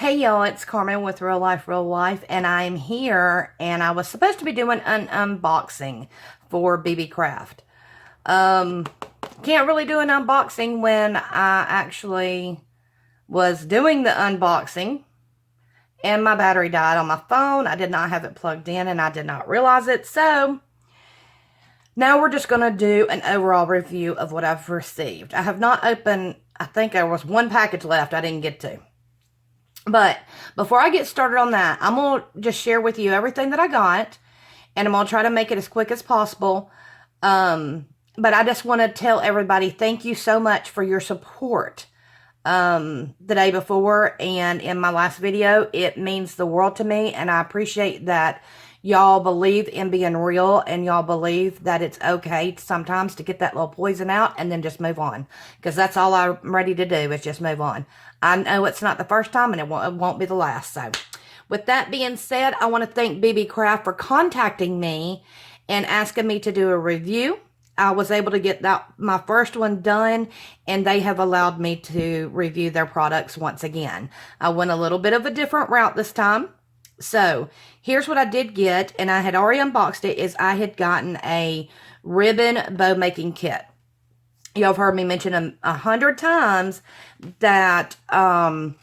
Hey y'all, it's Carmen with Real Life, and I'm here, and I was supposed to be doing an unboxing for Beebeecraft. Can't really do an unboxing when I actually was doing the unboxing, and my battery died on my phone. I did not have it plugged in, and I did not realize it, so now we're just going to do an overall review of what I've received. I have not opened, I think there was one package left I didn't get to. But before I get started on that, I'm going to just share with you everything that I got. And I'm going to try to make it as quick as possible. But I just want to tell everybody thank you so much for your support the day before and in my last video. It means the world to me. And I appreciate that y'all believe in being real. And y'all believe that it's okay sometimes to get that little poison out and then just move on. Because that's all I'm ready to do is just move on. I know it's not the first time and it won't be the last. So with that being said, I want to thank Beebeecraft for contacting me and asking me to do a review. I was able to get my first one done, and they have allowed me to review their products once again. I went a little bit of a different route this time. So here's what I did get, and I had already unboxed it, is I had gotten a ribbon bow making kit. Y'all have heard me mention 100 times that I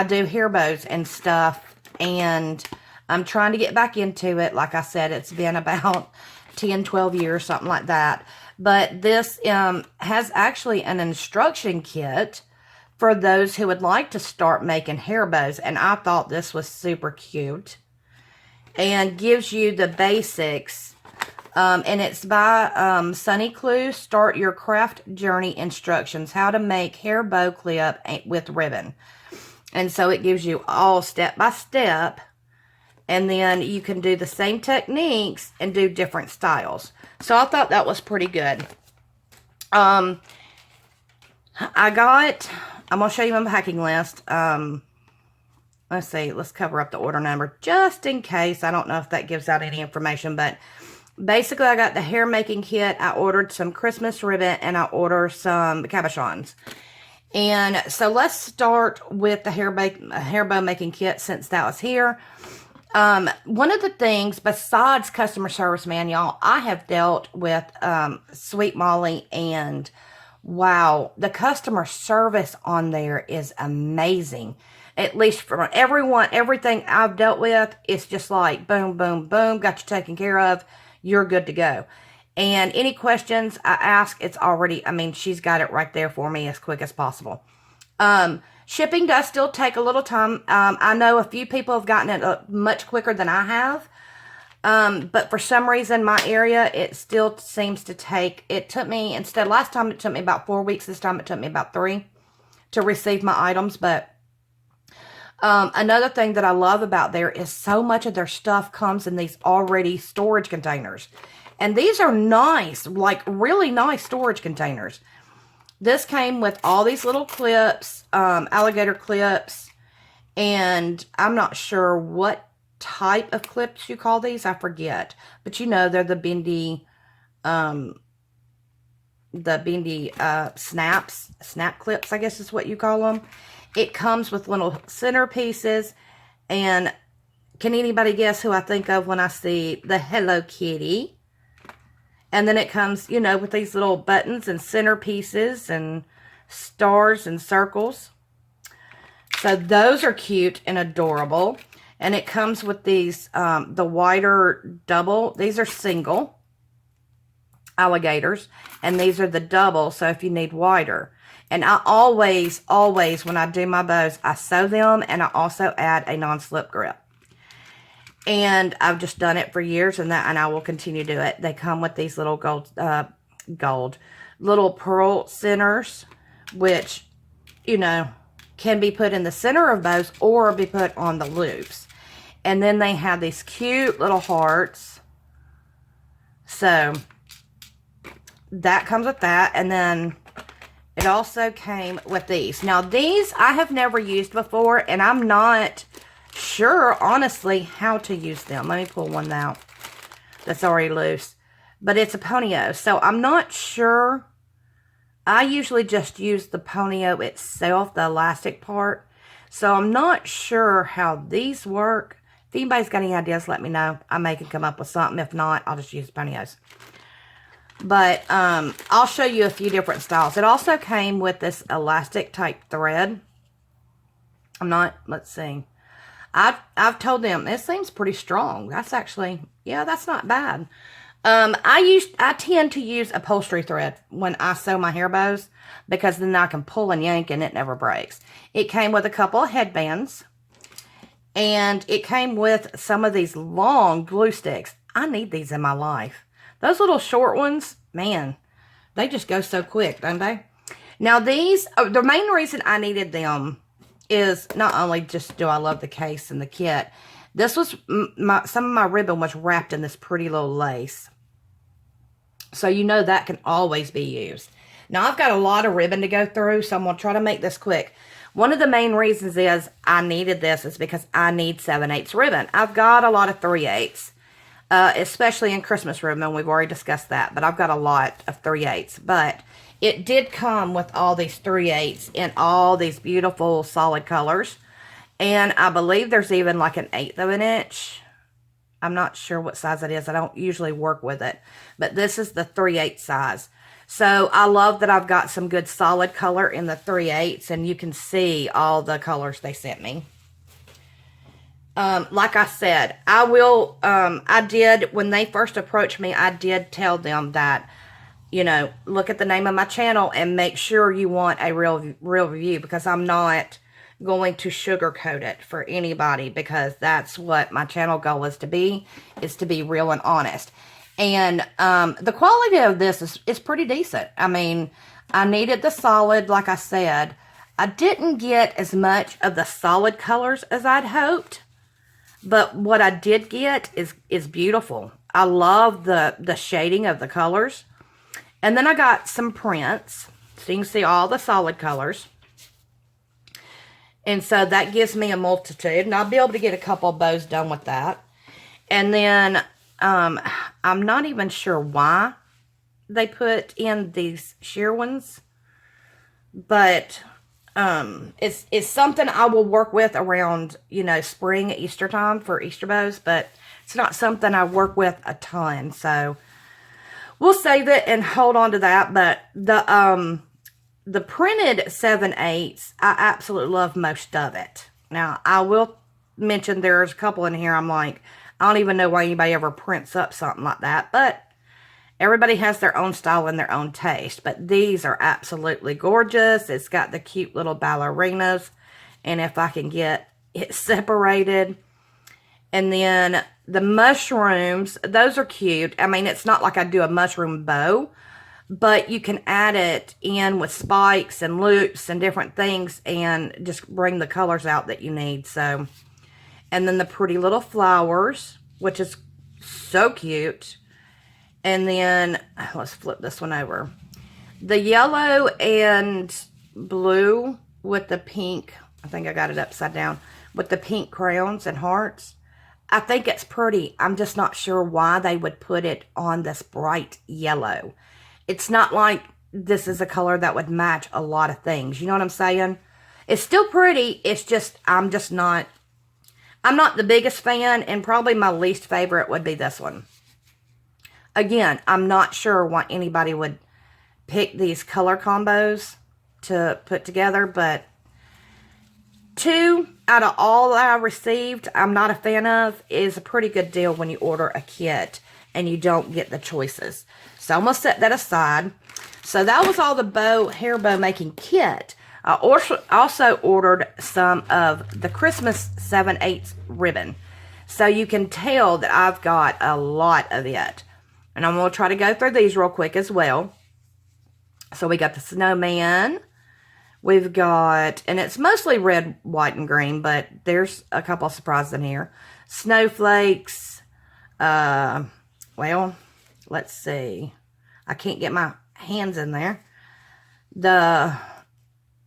do hair bows and stuff, and I'm trying to get back into it. Like I said, it's been about 10, 12 years, something like that. But this has actually an instruction kit for those who would like to start making hair bows, and I thought this was super cute and gives you the basics. And it's by Sunny Clue, Start Your Craft Journey Instructions, How to Make Hair Bow Clip with Ribbon. And so it gives you all step by step. And then you can do the same techniques and do different styles. So I thought that was pretty good. I'm going to show you my packing list. Let's see, let's cover up the order number just in case. I don't know if that gives out any information, but basically, I got the hair making kit. I ordered some Christmas ribbon, and I ordered some cabochons. And so let's start with the hair bow making kit since that was here. One of the things, besides customer service, man, y'all, I have dealt with Sweet Molly, and wow, the customer service on there is amazing. At least from everything I've dealt with, it's just like boom, boom, boom, got you taken care of. You're good to go. And any questions I ask, it's already, she's got it right there for me as quick as possible. Shipping does still take a little time. I know a few people have gotten it much quicker than I have. But for some reason, my area, it still seems to take, last time it took me about 4 weeks. This time it took me about 3 to receive my items. But another thing that I love about there is so much of their stuff comes in these already storage containers. And these are nice, like really nice storage containers. This came with all these little clips, alligator clips, and I'm not sure what type of clips you call these. I forget. But you know, they're the bendy snap clips, I guess is what you call them. It comes with little centerpieces, and can anybody guess who I think of when I see the Hello Kitty? And then it comes, you know, with these little buttons and centerpieces and stars and circles. So those are cute and adorable. And it comes with these, the wider double. These are single alligators, and these are the double, so if you need wider. And I always, when I do my bows, I sew them, and I also add a non-slip grip. And I've just done it for years, and I will continue to do it. They come with these little little pearl centers, which, you know, can be put in the center of bows or be put on the loops. And then they have these cute little hearts. So that comes with that, and then it also came with these. Now, these I have never used before, and I'm not sure, honestly, how to use them. Let me pull one out that's already loose. But it's a ponyo, so I'm not sure I usually just use the ponyo itself, the elastic part. So I'm not sure how these work. If anybody's got any ideas, let me know. I may can come up with something. If not, I'll just use Ponios. But I'll show you a few different styles. It also came with this elastic type thread. Let's see. I've told them, this seems pretty strong. That's actually, yeah, that's not bad. I tend to use upholstery thread when I sew my hair bows, because then I can pull and yank and it never breaks. It came with a couple of headbands, and it came with some of these long glue sticks. I need these in my life. Those little short ones, man, they just go so quick, don't they? Now these, the main reason I needed them is not only just do I love the case and the kit, this was, some of my ribbon was wrapped in this pretty little lace. So you know that can always be used. Now I've got a lot of ribbon to go through, so I'm going to try to make this quick. One of the main reasons is I needed this is because I need 7/8 ribbon. I've got a lot of 3/8, especially in Christmas ribbon. We've already discussed that, but I've got a lot of 3/8. But it did come with all these 3/8 in all these beautiful solid colors. And I believe there's even like an 1/8 of an inch. I'm not sure what size it is. I don't usually work with it. But this is the 3/8 size. So I love that I've got some good solid color in the 3/8. And you can see all the colors they sent me. Like I said, I did, when they first approached me, I did tell them that, you know, look at the name of my channel and make sure you want a real review, because I'm not going to sugarcoat it for anybody, because that's what my channel goal is to be real and honest. And the quality of this is pretty decent. I mean, I needed the solid, like I said. I didn't get as much of the solid colors as I'd hoped, but what I did get is beautiful. I love the shading of the colors. And then I got some prints, so you can see all the solid colors. And so that gives me a multitude, and I'll be able to get a couple of bows done with that. And then I'm not even sure why they put in these sheer ones, but it's something I will work with around, you know, spring, Easter time for Easter bows, but it's not something I work with a ton. So we'll save it and hold on to that. But the printed 7/8, I absolutely love most of it. Now, I will mention there's a couple in here I'm like, I don't even know why anybody ever prints up something like that. But everybody has their own style and their own taste. But these are absolutely gorgeous. It's got the cute little ballerinas. And if I can get it separated. And then the mushrooms, those are cute. I mean, it's not like I do a mushroom bow, but you can add it in with spikes and loops and different things and just bring the colors out that you need. So, and then the pretty little flowers, which is so cute. And then, let's flip this one over. The yellow and blue with the pink, I think I got it upside down, with the pink crowns and hearts. I think it's pretty. I'm just not sure why they would put it on this bright yellow. It's not like this is a color that would match a lot of things. You know what I'm saying? It's still pretty. It's just, I'm not the biggest fan, and probably my least favorite would be this one. Again, I'm not sure why anybody would pick these color combos to put together, but 2 out of all that I received, I'm not a fan of, is a pretty good deal when you order a kit and you don't get the choices. So I'm going to set that aside. So that was all the hair bow making kit. I also ordered some of the Christmas 7/8 ribbon. So you can tell that I've got a lot of it. And I'm going to try to go through these real quick as well. So we got the snowman. We've got, and it's mostly red, white, and green, but there's a couple of surprises in here. Snowflakes. Well, let's see. I can't get my hands in there. The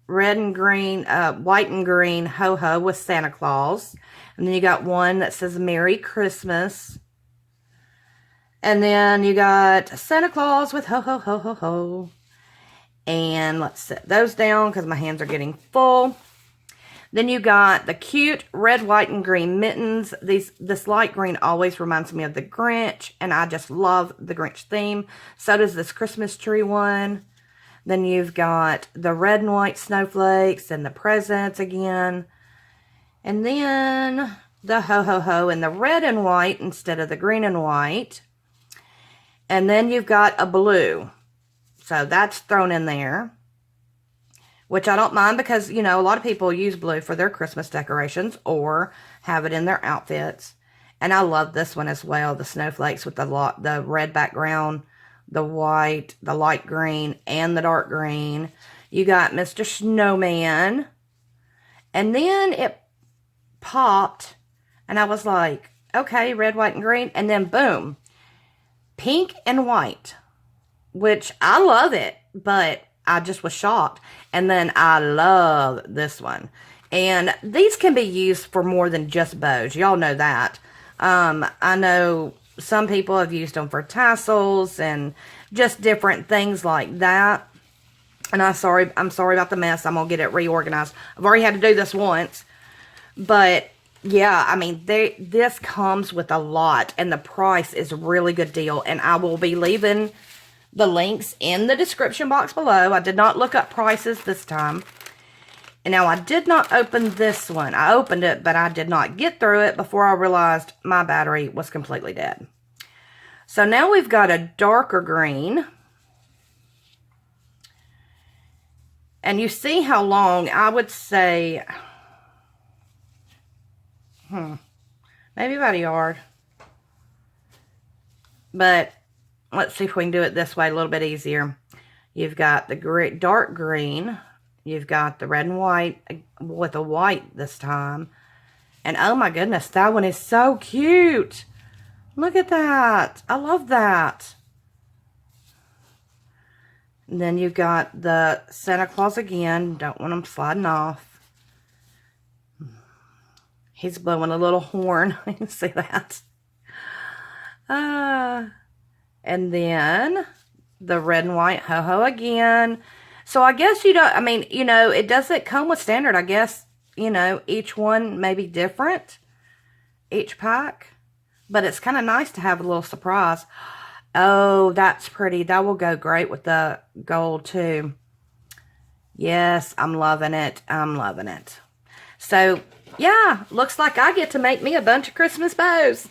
red and green, white and green ho-ho with Santa Claus. And then you got one that says Merry Christmas. And then you got Santa Claus with ho-ho-ho-ho-ho. And let's set those down because my hands are getting full. Then you got the cute red, white, and green mittens. This light green always reminds me of the Grinch, and I just love the Grinch theme. So does this Christmas tree one. Then you've got the red and white snowflakes and the presents again. And then the ho-ho-ho in the red and white instead of the green and white. And then you've got a blue. So that's thrown in there, which I don't mind because, you know, a lot of people use blue for their Christmas decorations or have it in their outfits. And I love this one as well, the snowflakes with the red background, the white, the light green, and the dark green. You got Mr. Snowman. And then it popped, and I was like, okay, red, white, and green. And then boom, pink and white, which I love it, but I just was shocked. And then I love this one. And these can be used for more than just bows. Y'all know that. I know some people have used them for tassels and just different things like that. And I'm sorry about the mess. I'm going to get it reorganized. I've already had to do this once. But yeah, I mean, this comes with a lot. And the price is a really good deal. And I will be leaving the links in the description box below. I did not look up prices this time. And now I did not open this one. I opened it, but I did not get through it before I realized my battery was completely dead. So now we've got a darker green. And you see how long, I would say, maybe about a yard. But let's see if we can do it this way a little bit easier. You've got the dark green. You've got the red and white with a white this time. And oh my goodness, that one is so cute. Look at that. I love that. And then you've got the Santa Claus again. Don't want him sliding off. He's blowing a little horn. You can see that. And then the red and white ho-ho again. So I guess you don't, I mean, you know, it doesn't come with standard. I guess, you know, each one may be different. Each pack. But it's kind of nice to have a little surprise. Oh, that's pretty. That will go great with the gold too. Yes, I'm loving it. I'm loving it. So, yeah, looks like I get to make me a bunch of Christmas bows.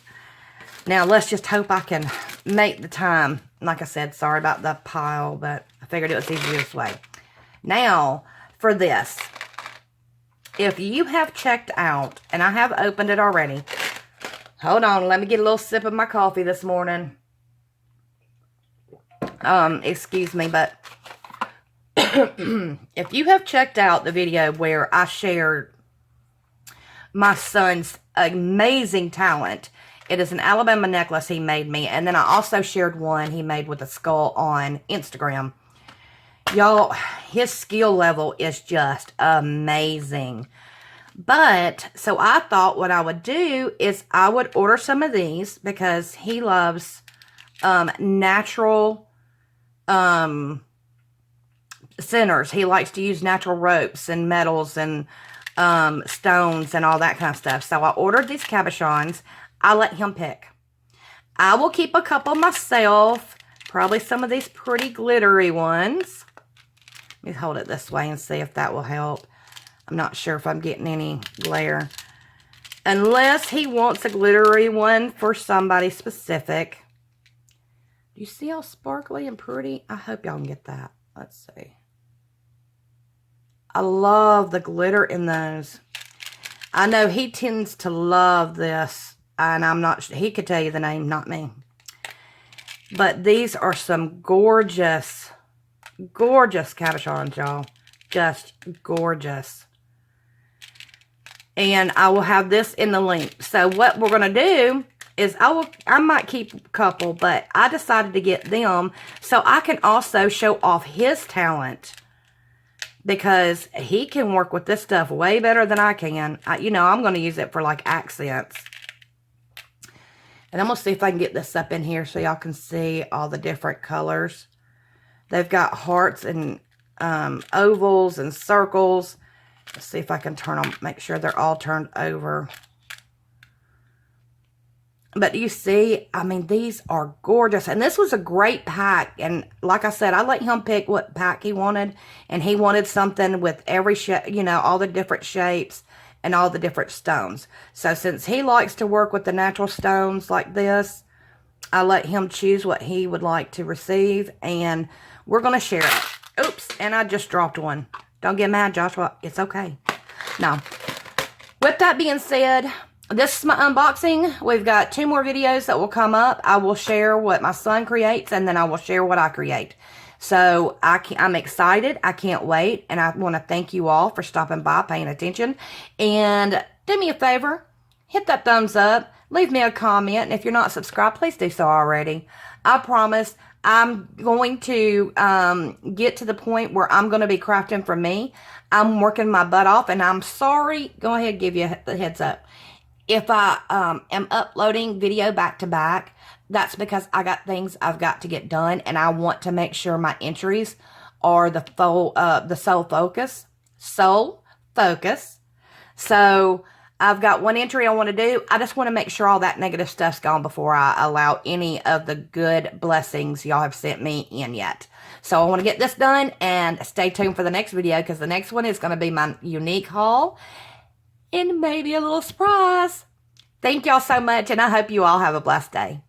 Now, let's just hope I can make the time. Like I said, sorry about the pile, but I figured it was easier this way. Now, for this. If you have checked out, and I have opened it already. Hold on, let me get a little sip of my coffee this morning. Excuse me, but if you have checked out the video where I shared my son's amazing talent, it is an Alabama necklace he made me, and then I also shared one he made with a skull on Instagram. Y'all, his skill level is just amazing. But, so I thought what I would do is I would order some of these because he loves natural centers. He likes to use natural ropes and metals and stones and all that kind of stuff. So I ordered these cabochons. I let him pick. I will keep a couple myself. Probably some of these pretty glittery ones. Let me hold it this way and see if that will help. I'm not sure if I'm getting any glare. Unless he wants a glittery one for somebody specific. Do you see how sparkly and pretty? I hope y'all can get that. Let's see. I love the glitter in those. I know he tends to love this. And I'm not sure. He could tell you the name, not me. But these are some gorgeous, gorgeous cabochons, y'all. Just gorgeous. And I will have this in the link. So what we're going to do is I might keep a couple, but I decided to get them so I can also show off his talent. Because he can work with this stuff way better than I can. You know, I'm going to use it for like accents. And I'm going to see if I can get this up in here so y'all can see all the different colors. They've got hearts and ovals and circles. Let's see if I can turn them, make sure they're all turned over. But you see, I mean, these are gorgeous. And this was a great pack. And like I said, I let him pick what pack he wanted. And he wanted something with every shape, you know, all the different shapes and all the different stones. So since he likes to work with the natural stones like this, I let him choose what he would like to receive. And we're going to share it. Oops, and I just dropped one. Don't get mad, Joshua. It's okay. Now, with that being said, this is my unboxing. We've got 2 more videos that will come up. I will share what my son creates, and then I will share what I create. So I'm excited. I can't wait. And I want to thank you all for stopping by, paying attention. And do me a favor. Hit that thumbs up. Leave me a comment. And if you're not subscribed, please do so already. I promise I'm going to get to the point where I'm going to be crafting for me. I'm working my butt off. And I'm sorry. Go ahead and give you the heads up. If I am uploading video back to back, that's because I got things I've got to get done, and I want to make sure my entries are the sole focus. So I've got one entry I want to do. I just want to make sure all that negative stuff's gone before I allow any of the good blessings y'all have sent me in yet. So I want to get this done, and stay tuned for the next video, because the next one is going to be my unique haul. And maybe a little surprise. Thank y'all so much, and I hope you all have a blessed day.